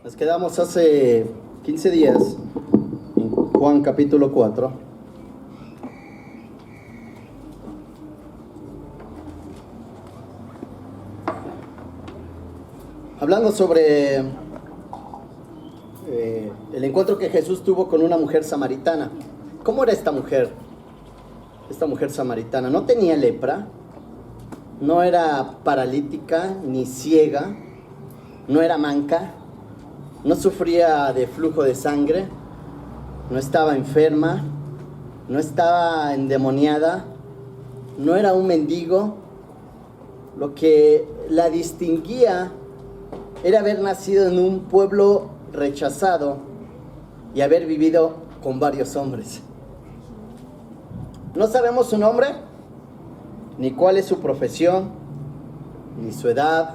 Nos quedamos hace 15 días en Juan capítulo 4. Hablando sobre el encuentro que Jesús tuvo con una mujer samaritana. ¿Cómo era esta mujer? Esta mujer samaritana no tenía lepra, no era paralítica ni ciega, no era manca, no sufría de flujo de sangre, no estaba enferma, no estaba endemoniada, no era un mendigo. Lo que la distinguía era haber nacido en un pueblo rechazado y haber vivido con varios hombres. No sabemos su nombre, ni cuál es su profesión, ni su edad.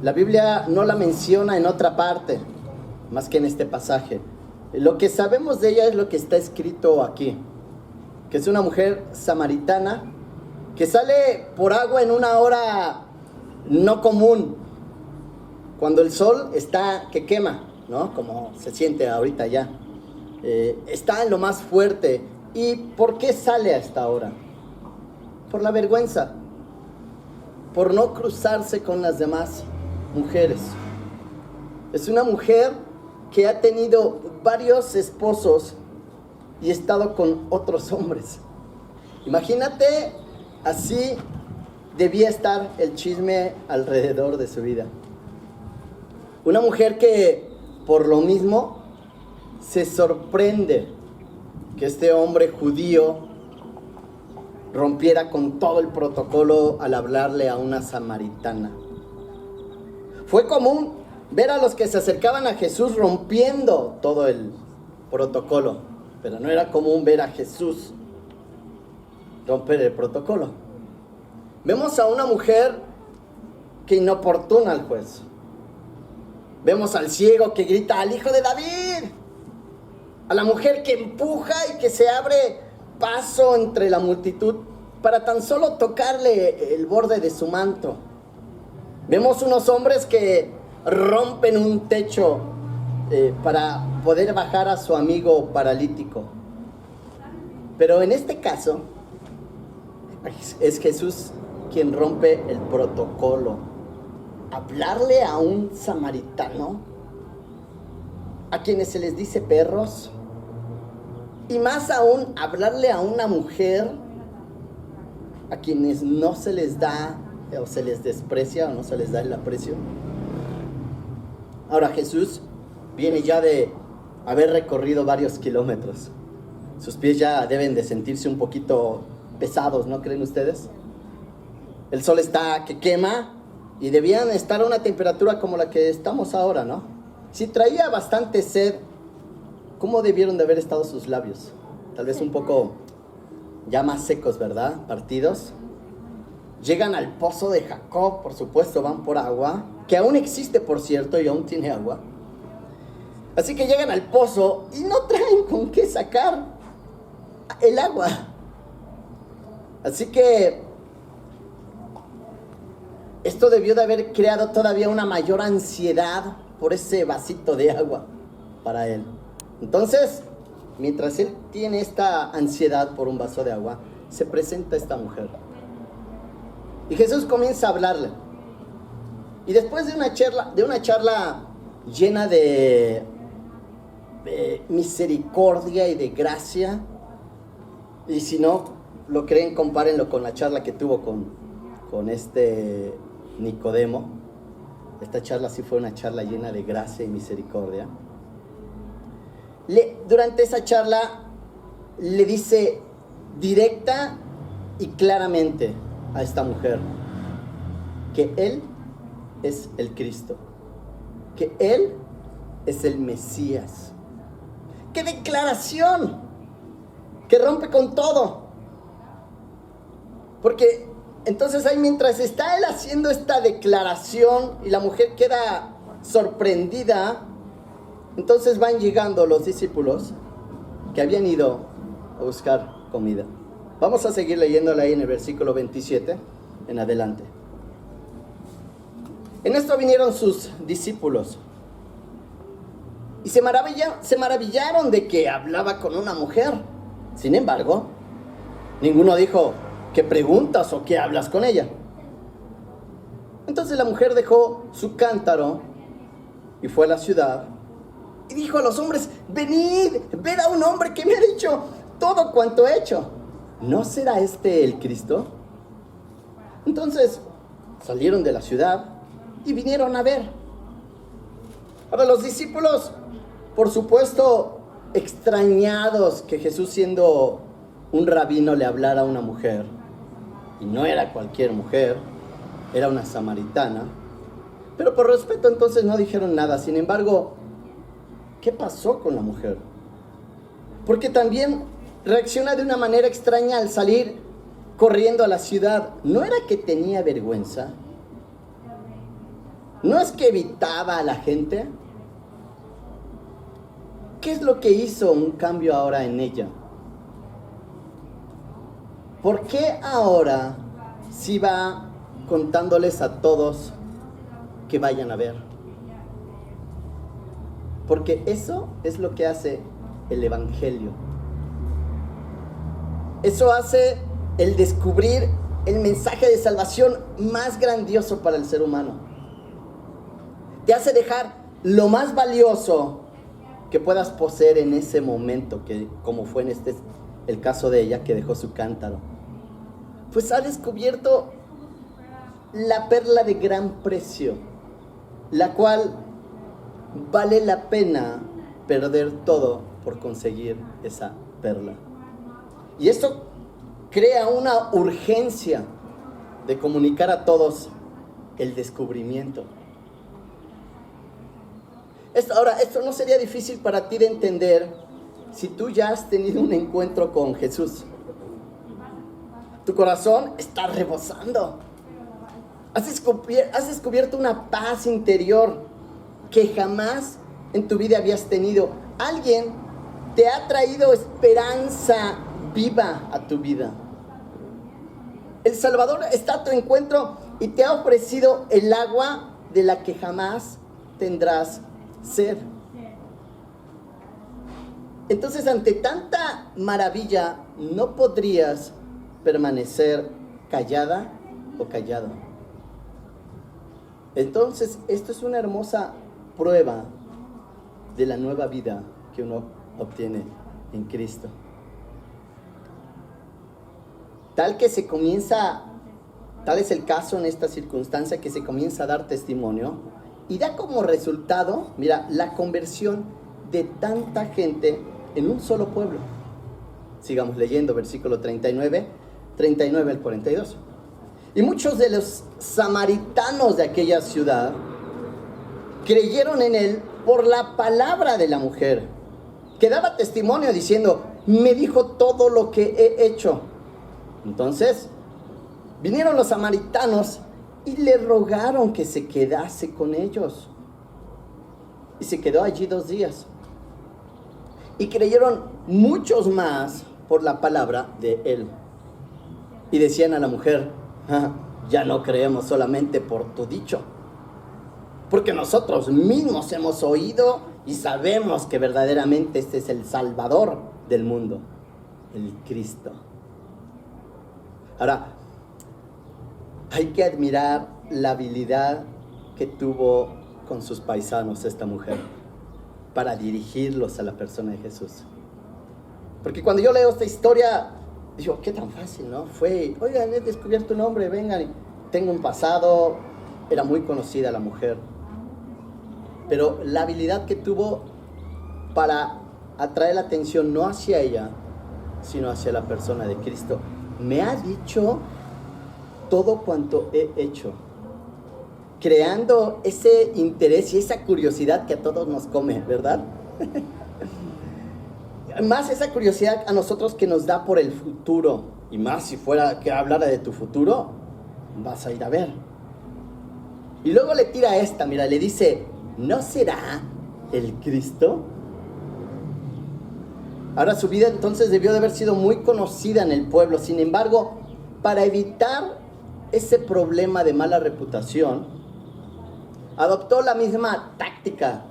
La Biblia no la menciona en otra parte, más que en este pasaje. Lo que sabemos de ella es lo que está escrito aquí, que es una mujer samaritana que sale por agua en una hora no común, cuando el sol está que quema, ¿no? Como se siente ahorita ya. Está en lo más fuerte. ¿Y por qué sale a esta hora? Por la vergüenza, por no cruzarse con las demás mujeres. Es una mujer que ha tenido varios esposos y estado con otros hombres. Imagínate, así debía estar el chisme alrededor de su vida. Una mujer que por lo mismo se sorprende que este hombre judío rompiera con todo el protocolo al hablarle a una samaritana. Fue común ver a los que se acercaban a Jesús rompiendo todo el protocolo, pero no era común ver a Jesús romper el protocolo. Vemos a una mujer que inoportuna al juez. Vemos al ciego que grita al Hijo de David. A la mujer que empuja y que se abre paso entre la multitud para tan solo tocarle el borde de su manto. Vemos unos hombres que rompen un techo para poder bajar a su amigo paralítico. Pero en este caso es Jesús quien rompe el protocolo. Hablarle a un samaritano, a quienes se les dice perros, y más aún hablarle a una mujer a quienes no se les da o se les desprecia o no se les da el aprecio. Ahora Jesús viene ya de haber recorrido varios kilómetros. Sus pies ya deben de sentirse un poquito pesados, ¿no creen ustedes? El sol está que quema y debían estar a una temperatura como la que estamos ahora, ¿no? Si traía bastante sed, ¿cómo debieron de haber estado sus labios? Tal vez un poco ya más secos, ¿verdad? Partidos. Llegan al pozo de Jacob, por supuesto, van por agua, que aún existe, por cierto, y aún tiene agua. Así que llegan al pozo y no traen con qué sacar el agua. Así que esto debió de haber creado todavía una mayor ansiedad por ese vasito de agua para él. Entonces, mientras él tiene esta ansiedad por un vaso de agua, se presenta esta mujer. Y Jesús comienza a hablarle. Y después de una charla llena de misericordia y de gracia, y si no lo creen, compárenlo con la charla que tuvo con este Nicodemo. Esta charla sí fue una charla llena de gracia y misericordia. Durante esa charla le dice directa y claramente a esta mujer que Él es el Cristo, que Él es el Mesías. ¡Qué declaración! Que rompe con todo. Porque entonces ahí, mientras está él haciendo esta declaración y la mujer queda sorprendida, entonces van llegando los discípulos que habían ido a buscar comida. Vamos a seguir leyéndola ahí en el versículo 27 en adelante. En esto vinieron sus discípulos Y se maravillaron de que hablaba con una mujer. Sin embargo, ninguno dijo, ¿qué preguntas o qué hablas con ella? Entonces la mujer dejó su cántaro y fue a la ciudad y dijo a los hombres, venid, ved a un hombre que me ha dicho todo cuanto he hecho. ¿No será este el Cristo? Entonces salieron de la ciudad y vinieron a ver. Ahora los discípulos, por supuesto, extrañados que Jesús, siendo un rabino, le hablara a una mujer. Y no era cualquier mujer, era una samaritana. Pero por respeto entonces no dijeron nada. Sin embargo, ¿qué pasó con la mujer? Porque también reacciona de una manera extraña al salir corriendo a la ciudad. ¿No era que tenía vergüenza? ¿No es que evitaba a la gente? ¿Qué es lo que hizo un cambio ahora en ella? ¿Por qué ahora sí va contándoles a todos que vayan a ver? Porque eso es lo que hace el Evangelio. Eso hace el descubrir el mensaje de salvación más grandioso para el ser humano. Te hace dejar lo más valioso que puedas poseer en ese momento, que como fue en el caso de ella, que dejó su cántaro. Pues ha descubierto la perla de gran precio, la cual vale la pena perder todo por conseguir esa perla. Y esto crea una urgencia de comunicar a todos el descubrimiento. Esto no sería difícil para ti de entender si tú ya has tenido un encuentro con Jesús. Tu corazón está rebosando. Has descubierto una paz interior que jamás en tu vida habías tenido. Alguien te ha traído esperanza viva a tu vida. El Salvador está a tu encuentro y te ha ofrecido el agua de la que jamás tendrás sed. Entonces, ante tanta maravilla, no podrías permanecer callada o callado. Entonces, esto es una hermosa prueba de la nueva vida que uno obtiene en Cristo. Tal es el caso en esta circunstancia, que se comienza a dar testimonio y da como resultado, mira, la conversión de tanta gente en un solo pueblo. Sigamos leyendo, versículo 39 al 42. Y muchos de los samaritanos de aquella ciudad creyeron en él por la palabra de la mujer, que daba testimonio diciendo, me dijo todo lo que he hecho. Entonces vinieron los samaritanos y le rogaron que se quedase con ellos. Y se quedó allí 2 días. Y creyeron muchos más por la palabra de él. Y decían a la mujer, ya no creemos solamente por tu dicho, porque nosotros mismos hemos oído y sabemos que verdaderamente este es el Salvador del mundo, el Cristo. Ahora, hay que admirar la habilidad que tuvo con sus paisanos esta mujer para dirigirlos a la persona de Jesús. Porque cuando yo leo esta historia, digo, qué tan fácil, ¿no? Oigan, he descubierto un hombre, vengan, tengo un pasado, era muy conocida la mujer. Pero la habilidad que tuvo para atraer la atención no hacia ella, sino hacia la persona de Cristo. Me ha dicho todo cuanto he hecho, creando ese interés y esa curiosidad que a todos nos come, ¿verdad? Más esa curiosidad a nosotros que nos da por el futuro, y más si fuera que hablara de tu futuro, vas a ir a ver. Y luego le tira esta, mira, le dice, ¿no será el Cristo? Ahora, su vida entonces debió de haber sido muy conocida en el pueblo. Sin embargo, para evitar ese problema de mala reputación, adoptó la misma táctica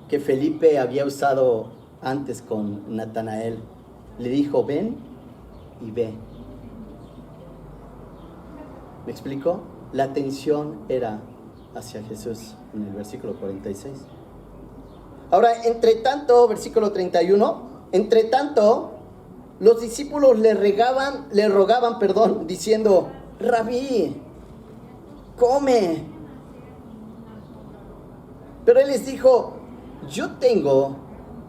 que Felipe había usado antes con Natanael. Le dijo, ven y ve. ¿Me explico? La atención era hacia Jesús en el versículo 46. Ahora, entre tanto, versículo 31, entre tanto, los discípulos le rogaban, diciendo, Rabí, come. Pero él les dijo, yo tengo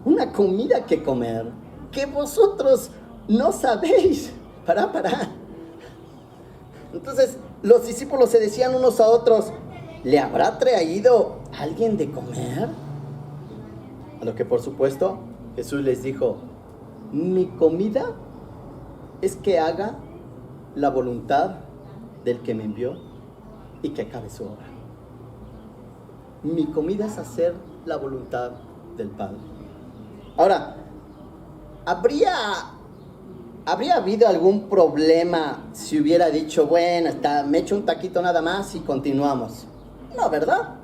una comida que comer que vosotros no sabéis. Pará. Entonces los discípulos se decían unos a otros, ¿le habrá traído alguien de comer? A lo que por supuesto Jesús les dijo, mi comida es que haga la voluntad del que me envió y que acabe su obra. Mi comida es hacer la voluntad del Padre. Ahora, ¿habría habido algún problema si hubiera dicho, bueno, me echo un taquito nada más y continuamos? No, ¿verdad?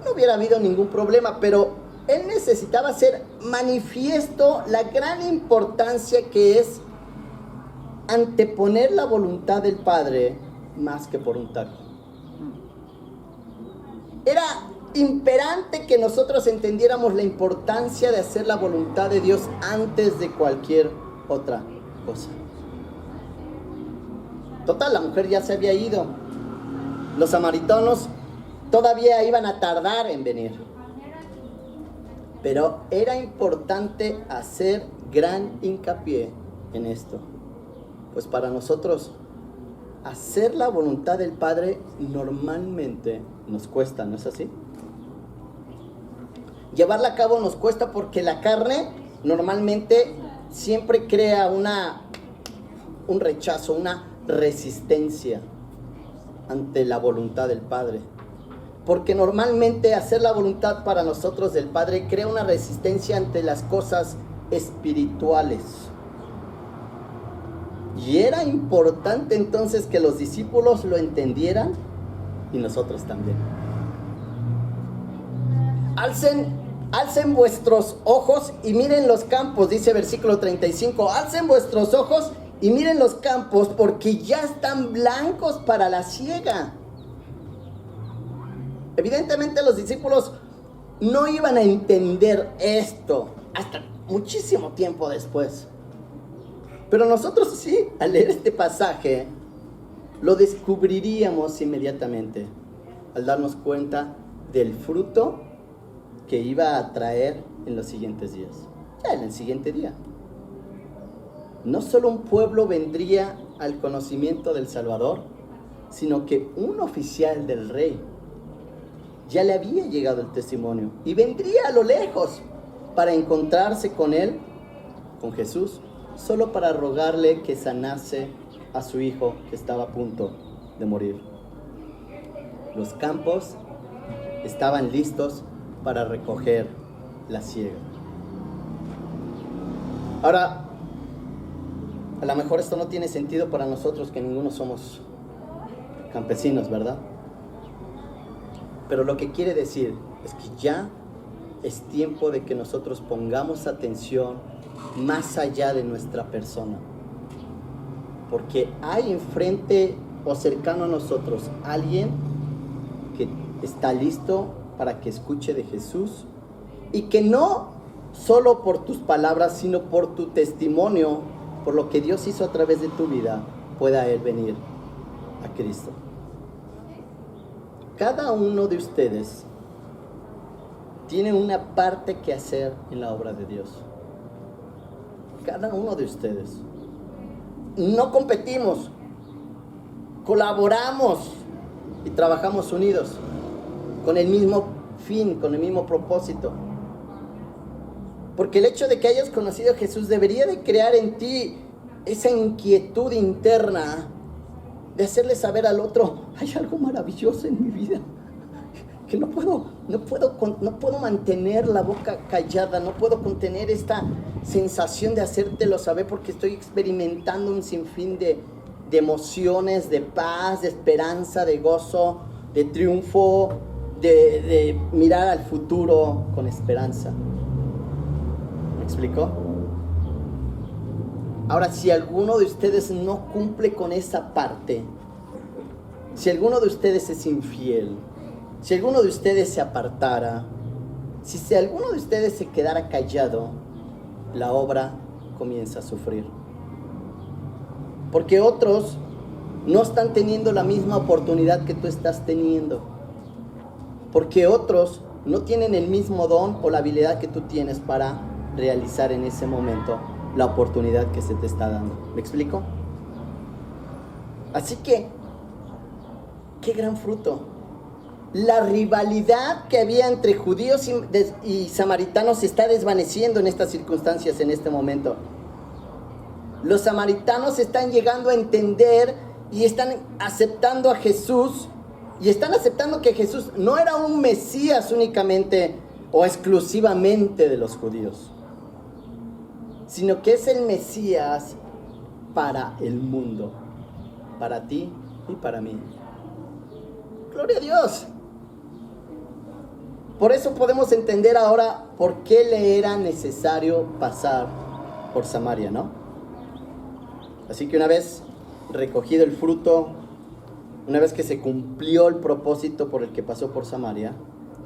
No hubiera habido ningún problema, pero él necesitaba hacer manifiesto la gran importancia que es anteponer la voluntad del Padre más que por un taco. Era imperante que nosotros entendiéramos la importancia de hacer la voluntad de Dios antes de cualquier otra cosa. Total, la mujer ya se había ido. Los samaritanos todavía iban a tardar en venir. Pero era importante hacer gran hincapié en esto. Pues para nosotros, hacer la voluntad del Padre normalmente nos cuesta, ¿no es así? Llevarla a cabo nos cuesta porque la carne normalmente siempre crea un rechazo, una resistencia ante la voluntad del Padre. Porque normalmente hacer la voluntad para nosotros del Padre crea una resistencia ante las cosas espirituales. Y era importante entonces que los discípulos lo entendieran y nosotros también. Alcen vuestros ojos y miren los campos, dice versículo 35. Alcen vuestros ojos y miren los campos porque ya están blancos para la siega. Evidentemente los discípulos no iban a entender esto hasta muchísimo tiempo después. Pero nosotros sí, al leer este pasaje, lo descubriríamos inmediatamente al darnos cuenta del fruto que iba a traer en los siguientes días. Ya en el siguiente día. No solo un pueblo vendría al conocimiento del Salvador, sino que un oficial del rey ya le había llegado el testimonio y vendría a lo lejos para encontrarse con él, con Jesús, solo para rogarle que sanase a su hijo que estaba a punto de morir. Los campos estaban listos para recoger la siega. Ahora, a lo mejor esto no tiene sentido para nosotros que ninguno somos campesinos, ¿verdad? Pero lo que quiere decir es que ya es tiempo de que nosotros pongamos atención más allá de nuestra persona. Porque hay enfrente o cercano a nosotros alguien que está listo para que escuche de Jesús y que no solo por tus palabras, sino por tu testimonio, por lo que Dios hizo a través de tu vida, pueda él venir a Cristo. Cada uno de ustedes tiene una parte que hacer en la obra de Dios. Cada uno de ustedes. No competimos, colaboramos y trabajamos unidos con el mismo fin, con el mismo propósito. Porque el hecho de que hayas conocido a Jesús debería de crear en ti esa inquietud interna de hacerle saber al otro, hay algo maravilloso en mi vida, que no puedo mantener la boca callada, no puedo contener esta sensación de hacértelo saber porque estoy experimentando un sinfín de emociones, de paz, de esperanza, de gozo, de triunfo, de mirar al futuro con esperanza. ¿Me explico? Ahora, si alguno de ustedes no cumple con esa parte, si alguno de ustedes es infiel, si alguno de ustedes se apartara, si alguno de ustedes se quedara callado, la obra comienza a sufrir. Porque otros no están teniendo la misma oportunidad que tú estás teniendo. Porque otros no tienen el mismo don o la habilidad que tú tienes para realizar en ese momento la oportunidad que se te está dando. ¿Me explico? Así que, qué gran fruto. La rivalidad que había entre judíos y samaritanos se está desvaneciendo en estas circunstancias, en este momento. Los samaritanos están llegando a entender y están aceptando a Jesús, y están aceptando que Jesús no era un Mesías únicamente o exclusivamente de los judíos, sino que es el Mesías para el mundo, para ti y para mí. ¡Gloria a Dios! Por eso podemos entender ahora por qué le era necesario pasar por Samaria, ¿no? Así que una vez recogido el fruto, una vez que se cumplió el propósito por el que pasó por Samaria,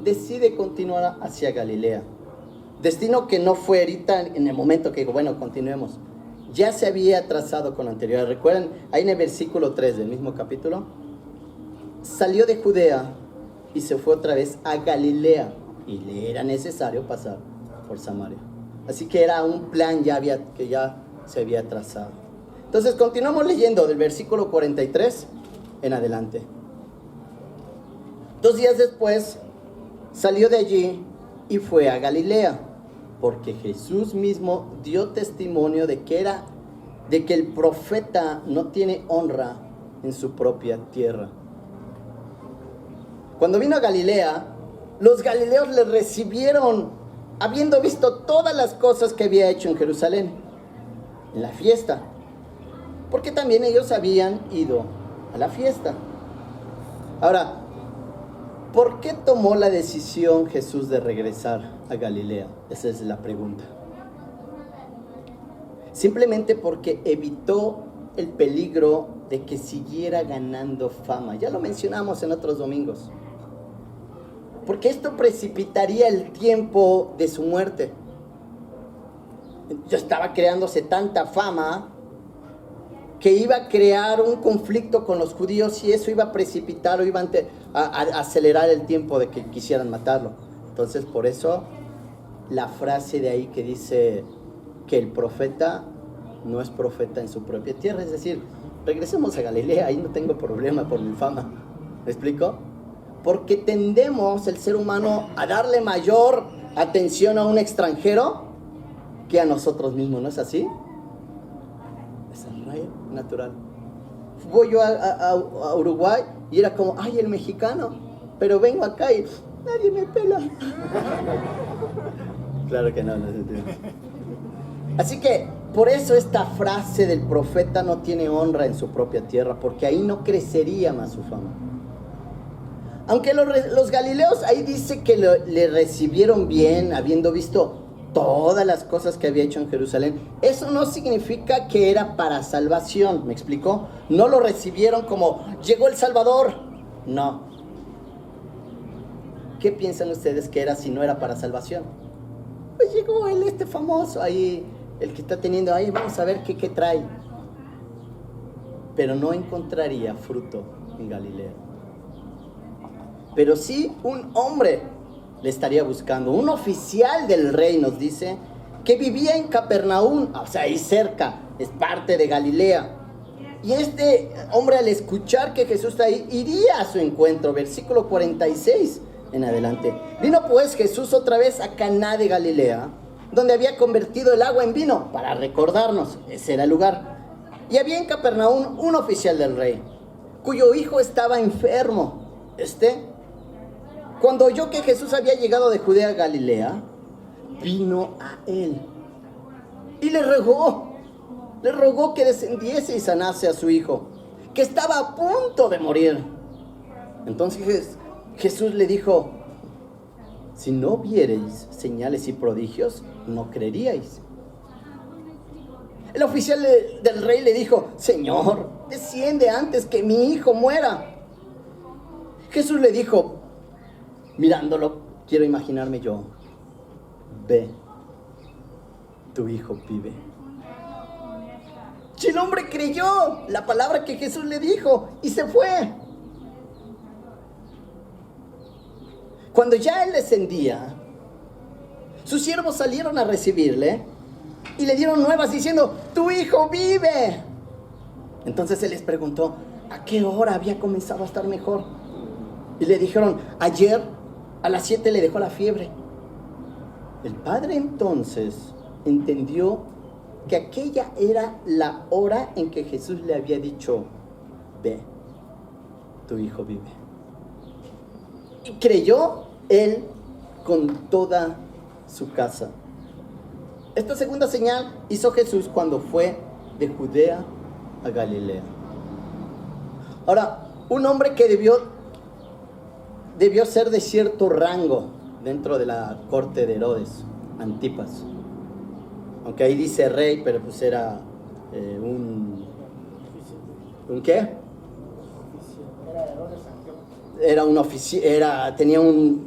decide continuar hacia Galilea. Destino que no fue ahorita en el momento que digo, bueno, continuemos. Ya se había trazado con anterioridad. Recuerden, ahí en el versículo 3 del mismo capítulo, salió de Judea y se fue otra vez a Galilea, y le era necesario pasar por Samaria. Así que era un plan que ya se había trazado. Entonces continuamos leyendo del versículo 43 en adelante. 2 días después salió de allí y fue a Galilea, porque Jesús mismo dio testimonio de que el profeta no tiene honra en su propia tierra. Cuando vino a Galilea, los galileos le recibieron, habiendo visto todas las cosas que había hecho en Jerusalén, en la fiesta, porque también ellos habían ido a la fiesta. Ahora, ¿por qué tomó la decisión Jesús de regresar a Galilea? Esa es la pregunta. Simplemente porque evitó el peligro de que siguiera ganando fama. Ya lo mencionamos en otros domingos. Porque esto precipitaría el tiempo de su muerte. Ya estaba creándose tanta fama que iba a crear un conflicto con los judíos, y eso iba a precipitar o iba a acelerar el tiempo de que quisieran matarlo. Entonces, por eso la frase de ahí que dice que el profeta no es profeta en su propia tierra. Es decir, regresemos a Galilea, ahí no tengo problema por mi fama. ¿Me explico? Porque tendemos, el ser humano, a darle mayor atención a un extranjero que a nosotros mismos, ¿no es así? Es el rayo natural. Voy yo a Uruguay y era como, ay, el mexicano, pero vengo acá y nadie me pela. Claro que no, no se entiende. Así que, por eso esta frase del profeta no tiene honra en su propia tierra, porque ahí no crecería más su fama. Aunque los galileos ahí dice que le recibieron bien, habiendo visto todas las cosas que había hecho en Jerusalén, eso no significa que era para salvación. ¿Me explicó? No lo recibieron como, llegó el Salvador. No. ¿Qué piensan ustedes que era si no era para salvación? Pues llegó este famoso ahí, el que está teniendo ahí, vamos a ver qué trae. Pero no encontraría fruto en Galilea. Pero sí un hombre le estaría buscando, un oficial del rey, nos dice, que vivía en Capernaum, o sea, ahí cerca, es parte de Galilea. Y este hombre, al escuchar que Jesús está ahí, iría a su encuentro. Versículo 46 en adelante. Vino pues Jesús otra vez a Caná de Galilea, donde había convertido el agua en vino, para recordarnos, ese era el lugar. Y había en Capernaum un oficial del rey, cuyo hijo estaba enfermo. Cuando oyó que Jesús había llegado de Judea a Galilea, vino a él y le rogó que descendiese y sanase a su hijo, que estaba a punto de morir. Entonces Jesús le dijo, si no viereis señales y prodigios, no creeríais. El oficial del rey le dijo, Señor, desciende antes que mi hijo muera. Jesús le dijo, mirándolo, quiero imaginarme yo, ve, tu hijo vive. Y el hombre creyó la palabra que Jesús le dijo y se fue. Cuando ya él descendía, sus siervos salieron a recibirle y le dieron nuevas diciendo, tu hijo vive. Entonces él les preguntó, ¿a qué hora había comenzado a estar mejor? Y le dijeron, ayer a las 7 le dejó la fiebre. El padre entonces entendió que aquella era la hora en que Jesús le había dicho, ve, tu hijo vive. Y creyó él con toda su casa. Esta segunda señal hizo Jesús cuando fue de Judea a Galilea. Ahora, un hombre que debió ser de cierto rango dentro de la corte de Herodes, Antipas. Aunque ahí dice rey, pero pues era ¿un qué? Era un oficial,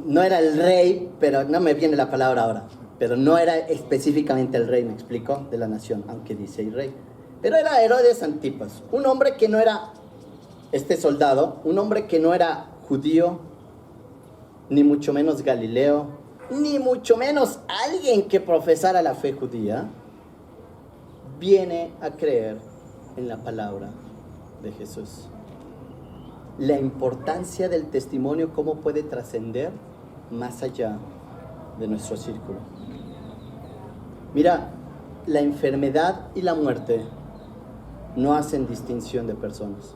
no era el rey, pero no me viene la palabra ahora, pero no era específicamente el rey, me explico, de la nación, aunque dice el rey. Pero era Herodes Antipas, un hombre que no era, soldado, un hombre que no era judío, ni mucho menos galileo, ni mucho menos alguien que profesara la fe judía, viene a creer en la palabra de Jesús. La importancia del testimonio, cómo puede trascender más allá de nuestro círculo. Mira, la enfermedad y la muerte no hacen distinción de personas.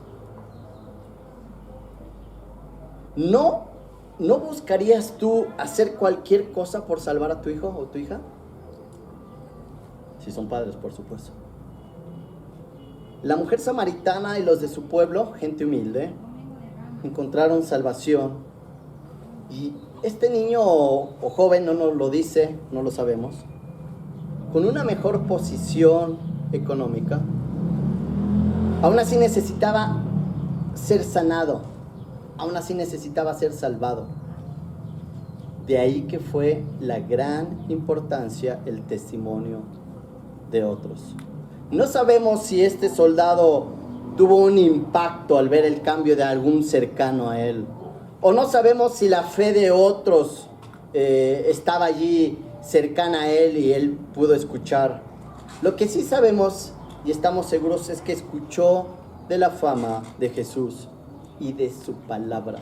¿No buscarías tú hacer cualquier cosa por salvar a tu hijo o tu hija? Si son padres, por supuesto. La mujer samaritana y los de su pueblo, gente humilde, encontraron salvación. Y este niño o joven no nos lo dice, no lo sabemos, con una mejor posición económica, aún así necesitaba ser sanado, aún así necesitaba ser salvado. De ahí que fue la gran importancia el testimonio de otros. No sabemos si este soldado tuvo un impacto al ver el cambio de algún cercano a él, o no sabemos si la fe de otros estaba allí cercana a él y él pudo escuchar. Lo que sí sabemos y estamos seguros es que escuchó de la fama de Jesús y de su palabra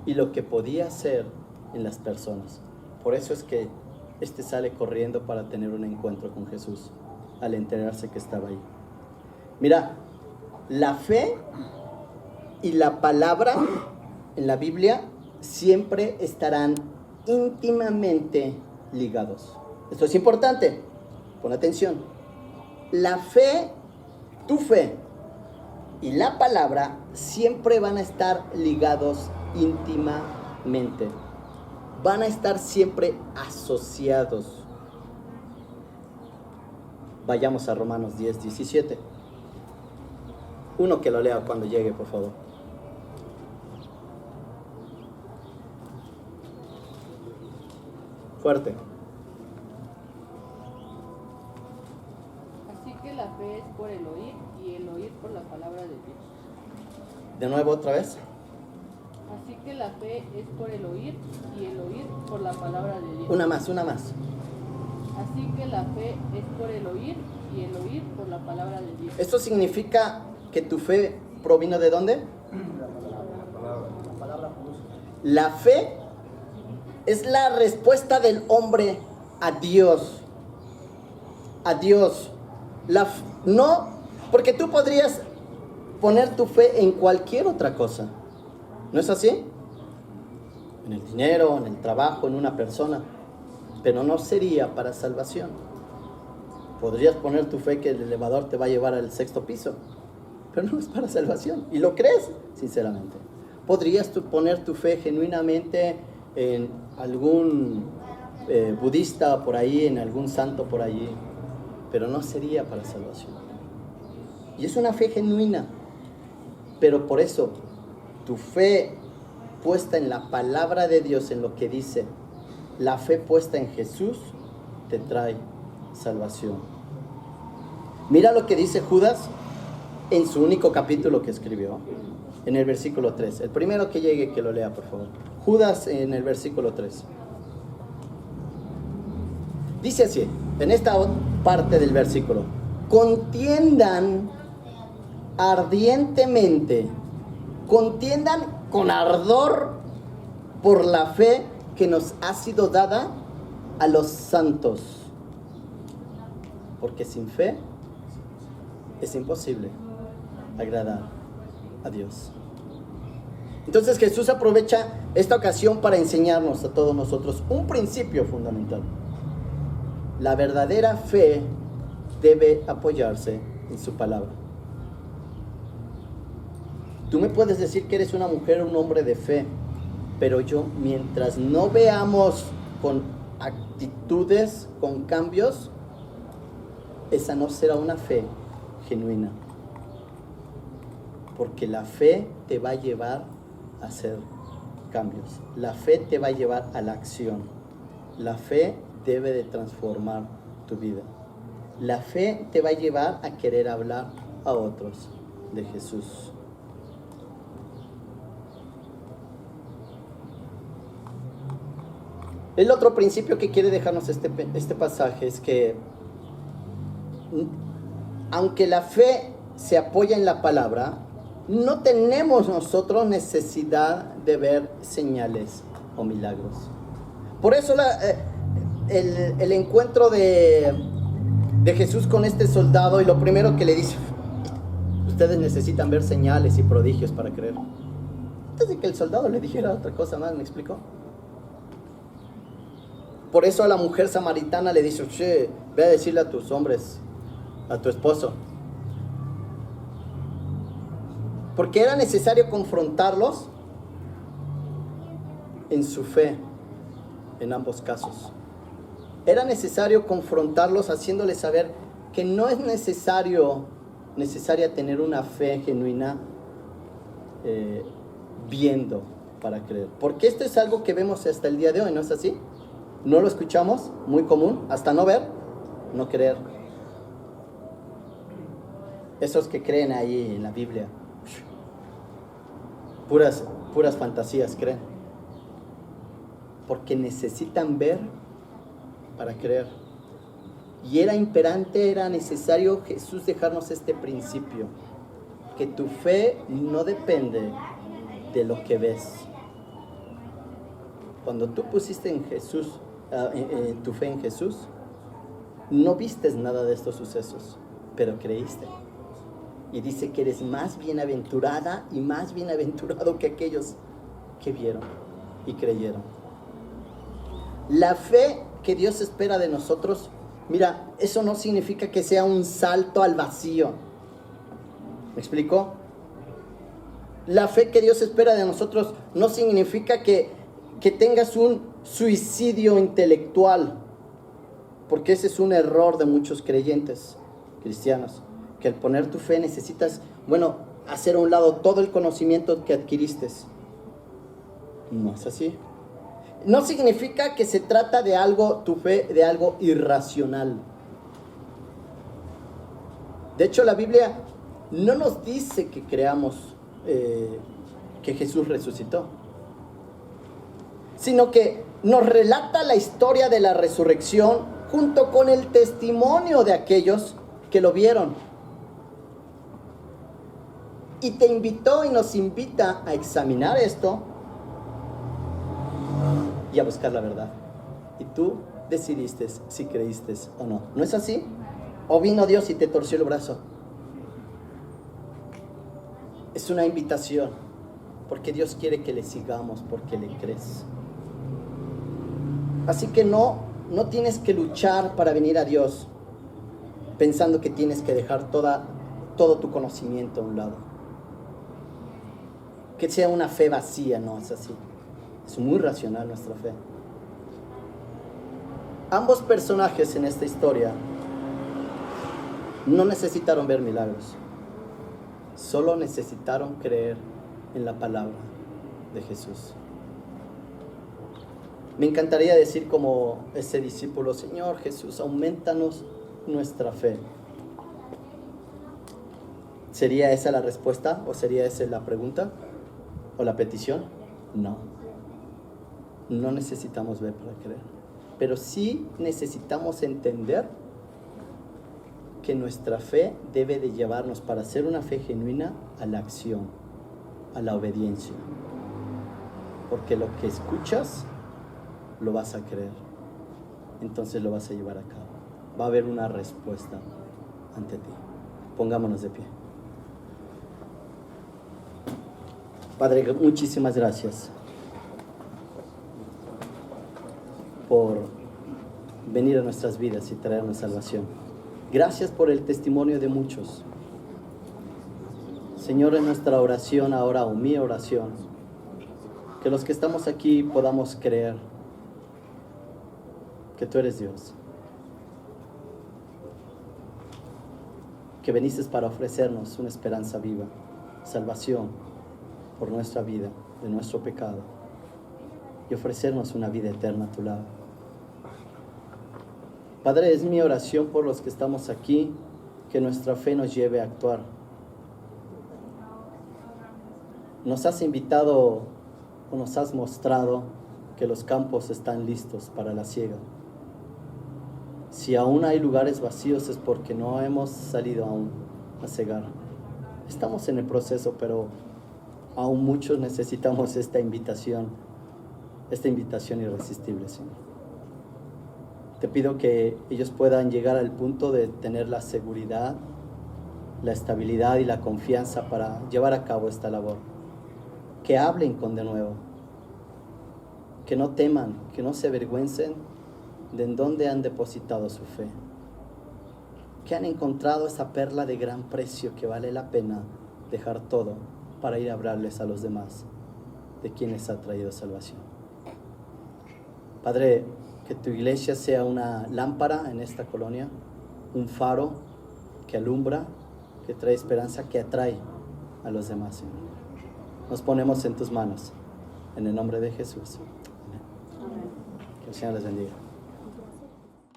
y lo que podía hacer en las personas. Por eso es que sale corriendo para tener un encuentro con Jesús al enterarse que estaba ahí. Mira, la fe y la palabra en la Biblia siempre estarán íntimamente ligados. Esto es importante, pon atención. La fe, tu fe y la palabra siempre van a estar ligados íntimamente. Van a estar siempre asociados. Vayamos a Romanos 10:17. Uno que lo lea cuando llegue, por favor. Fuerte. Así que la fe es por el oír y el oír por la palabra de Dios. De nuevo, otra vez. Así que la fe es por el oír y el oír por la palabra de Dios. Una más. Así que la fe es por el oír y el oír por la palabra de Dios. Esto significa que tu fe provino ¿de dónde? La fe es la respuesta del hombre a Dios. A Dios. No, porque tú podrías poner tu fe en cualquier otra cosa. ¿No es así? En el dinero, en el trabajo, en una persona. Pero no sería para salvación. Podrías poner tu fe que el elevador te va a llevar al 6º piso. Pero no es para salvación. ¿Y lo crees? Sinceramente. podrías tú poner tu fe genuinamente en algún budista por ahí, en algún santo por allí, pero no sería para salvación. Y es una fe genuina, pero por eso tu fe puesta en la palabra de Dios, en lo que dice, la fe puesta en Jesús, te trae salvación. Mira lo que dice Judas en su único capítulo que escribió, en el versículo 3. El primero que llegue, que lo lea, por favor. Judas en el versículo 3. Dice así, en esta parte del versículo: contiendan ardientemente, contiendan con ardor por la fe que nos ha sido dada a los santos, porque sin fe es imposible agradar a Dios. Entonces Jesús aprovecha esta ocasión para enseñarnos a todos nosotros un principio fundamental. La verdadera fe debe apoyarse en su palabra. Tú me puedes decir que eres una mujer o un hombre de fe, pero yo, mientras no veamos con actitudes, con cambios, esa no será una fe genuina. Porque la fe te va a llevar a hacer cambios. La fe te va a llevar a la acción. La fe debe de transformar tu vida. La fe te va a llevar a querer hablar a otros de Jesús. El otro principio que quiere dejarnos este pasaje es que aunque la fe se apoya en la palabra, no tenemos nosotros necesidad de ver señales o milagros. Por eso el encuentro de Jesús con este soldado, y lo primero que le dice: ustedes necesitan ver señales y prodigios para creer. Antes de que el soldado le dijera otra cosa más, ¿me explicó? Por eso a la mujer samaritana le dice: che, ve a decirle a tus hombres, a tu esposo. Porque era necesario confrontarlos en su fe, en ambos casos. Era necesario confrontarlos haciéndoles saber que no es necesaria tener una fe genuina viendo para creer. Porque esto es algo que vemos hasta el día de hoy, ¿no es así? ¿No lo escuchamos? Muy común, hasta no ver, no creer. Esos que creen ahí en la Biblia, puras fantasías creen. Porque necesitan ver para creer. Y era imperante, era necesario Jesús dejarnos este principio: que tu fe no depende de lo que ves. Cuando tú pusiste en Jesús, tu fe en Jesús, no vistes nada de estos sucesos, pero creíste. Y dice que eres más bienaventurada y más bienaventurado que aquellos que vieron y creyeron. La fe que Dios espera de nosotros, mira, eso no significa que sea un salto al vacío. ¿Me explico? La fe que Dios espera de nosotros no significa que tengas un suicidio intelectual, porque ese es un error de muchos creyentes cristianos, que al poner tu fe necesitas, hacer a un lado todo el conocimiento que adquiriste. No es así. No significa que se trata de algo, tu fe, de algo irracional. De hecho, la Biblia no nos dice que creamos que Jesús resucitó, sino que nos relata la historia de la resurrección junto con el testimonio de aquellos que lo vieron. Y te invitó y nos invita a examinar esto y a buscar la verdad. Y tú decidiste si creíste o no. ¿No es así? ¿O vino Dios y te torció el brazo? Es una invitación, porque Dios quiere que le sigamos, porque le crees. Así que no tienes que luchar para venir a Dios pensando que tienes que dejar todo tu conocimiento a un lado. que sea una fe vacía, no es así. Es muy racional nuestra fe. Ambos personajes en esta historia no necesitaron ver milagros, solo necesitaron creer en la palabra de Jesús. Me encantaría decir como ese discípulo: Señor Jesús, aumentanos nuestra fe. ¿Sería esa la respuesta o sería esa la pregunta o la petición? No. No necesitamos ver para creer. Pero sí necesitamos entender que nuestra fe debe de llevarnos, para ser una fe genuina, a la acción, a la obediencia. Porque lo que escuchas, lo vas a creer. Entonces lo vas a llevar a cabo. Va a haber una respuesta ante ti. Pongámonos de pie. Padre, muchísimas gracias por venir a nuestras vidas y traernos salvación. Gracias por el testimonio de muchos. Señor, en nuestra oración ahora, o mi oración, que los que estamos aquí podamos creer que tú eres Dios, que viniste para ofrecernos una esperanza viva, salvación por nuestra vida, de nuestro pecado, y ofrecernos una vida eterna a tu lado. Padre, es mi oración por los que estamos aquí, que nuestra fe nos lleve a actuar. Nos has invitado o nos has mostrado que los campos están listos para la siega. Si aún hay lugares vacíos es porque no hemos salido aún a cegar. Estamos en el proceso, pero aún muchos necesitamos esta invitación irresistible, Señor. Te pido que ellos puedan llegar al punto de tener la seguridad, la estabilidad y la confianza para llevar a cabo esta labor. Que hablen con denuedo, que no teman, que no se avergüencen de en dónde han depositado su fe, que han encontrado esa perla de gran precio que vale la pena dejar todo para ir a hablarles a los demás de quienes ha traído salvación. Padre, que tu iglesia sea una lámpara en esta colonia, un faro que alumbra, que trae esperanza, que atrae a los demás, Señor. Nos ponemos en tus manos, en el nombre de Jesús. Amén. Que el Señor les bendiga.